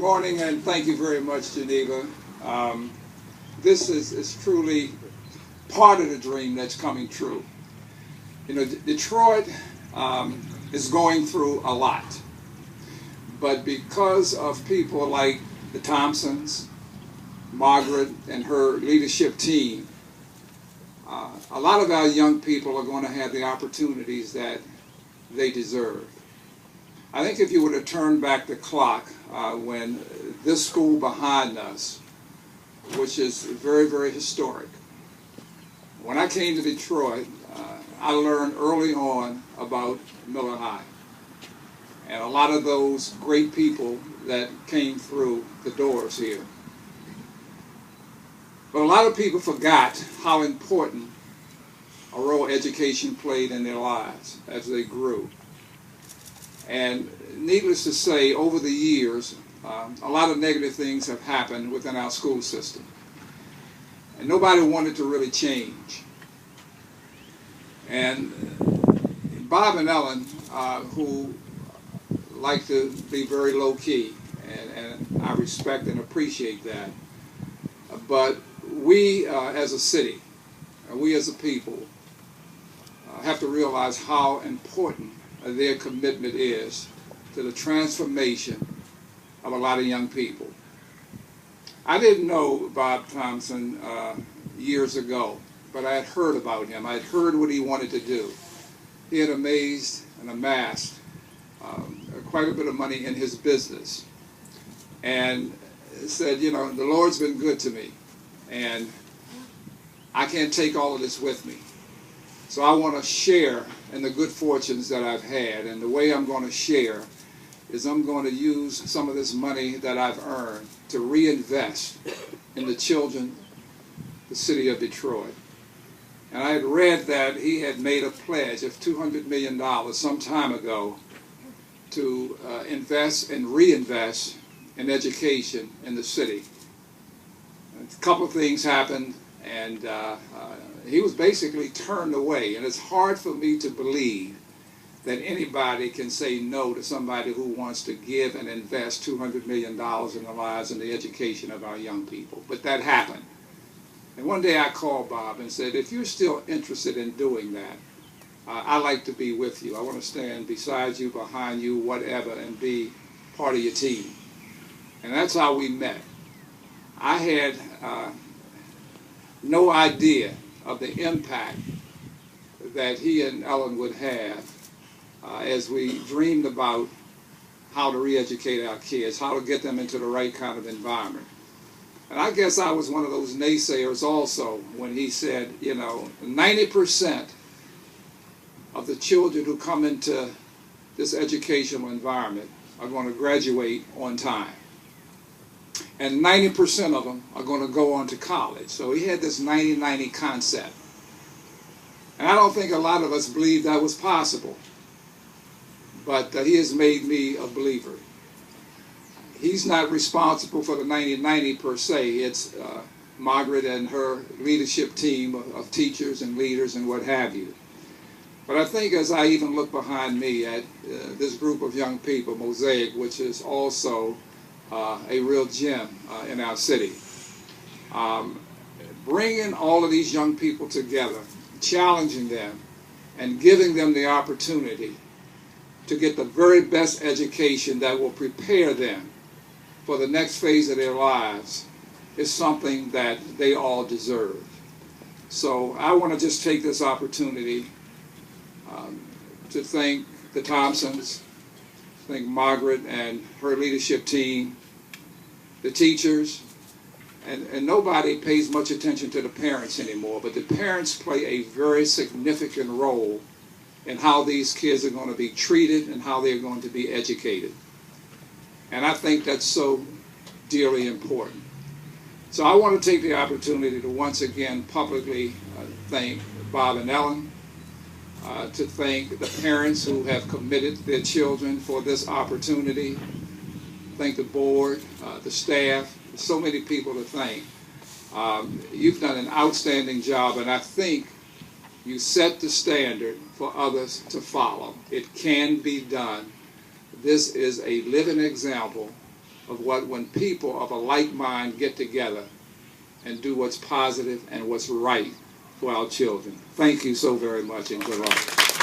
morning, and thank you very much, Geneva. This is truly part of the dream that's coming true. You know, Detroit is going through a lot, but because of people like the Thompsons, Margaret, and her leadership team, a lot of our young people are going to have the opportunities that they deserve. I think if you were to turn back the clock when this school behind us, which is very, very historic, when I came to Detroit, I learned early on about Miller High and a lot of those great people that came through the doors here. But a lot of people forgot how important a role education played in their lives as they grew. And needless to say, over the years, a lot of negative things have happened within our school system. And nobody wanted to really change. And Bob and Ellen, who like to be very low-key, and I respect and appreciate that, but we as a city, we as a people, have to realize how important their commitment is to the transformation of a lot of young people. I didn't know Bob Thompson years ago, but I had heard about him. I had heard what he wanted to do. He had amassed quite a bit of money in his business, and said, you know, the Lord's been good to me, and I can't take all of this with me. So I want to share in the good fortunes that I've had, and the way I'm going to share is I'm going to use some of this money that I've earned to reinvest in the children, the city of Detroit. And I had read that he had made a pledge of $200 million some time ago to invest and reinvest in education in the city. A couple of things happened, and he was basically turned away. And it's hard for me to believe that anybody can say no to somebody who wants to give and invest $200 million in the lives and the education of our young people. But that happened. And one day I called Bob and said, if you're still interested in doing that, I'd like to be with you. I want to stand beside you, behind you, whatever, and be part of your team. And that's how we met. I had no idea of the impact that he and Ellen would have as we dreamed about how to re-educate our kids, how to get them into the right kind of environment. And I guess I was one of those naysayers also when he said, you know, 90% of the children who come into this educational environment are going to graduate on time. And 90% of them are going to go on to college. So he had this 90-90 concept. And I don't think a lot of us believed that was possible. But he has made me a believer. He's not responsible for the 90-90 per se. It's Margaret and her leadership team of teachers and leaders and what have you. But I think as I even look behind me at this group of young people, Mosaic, which is also a real gem in our city, bringing all of these young people together, challenging them, and giving them the opportunity to get the very best education that will prepare them for the next phase of their lives is something that they all deserve. So I want to just take this opportunity to thank the Thompsons, thank Margaret and her leadership team, the teachers, and nobody pays much attention to the parents anymore, but the parents play a very significant role in how these kids are going to be treated and how they're going to be educated. And I think that's so dearly important. So I want to take the opportunity to once again publicly thank Bob and Ellen, to thank the parents who have committed their children for this opportunity, thank the board, the staff, so many people to thank. You've done an outstanding job, and I think you set the standard for others to follow. It can be done. This is a living example of what when people of a like mind get together and do what's positive and what's right for our children. Thank you so very much, and good luck.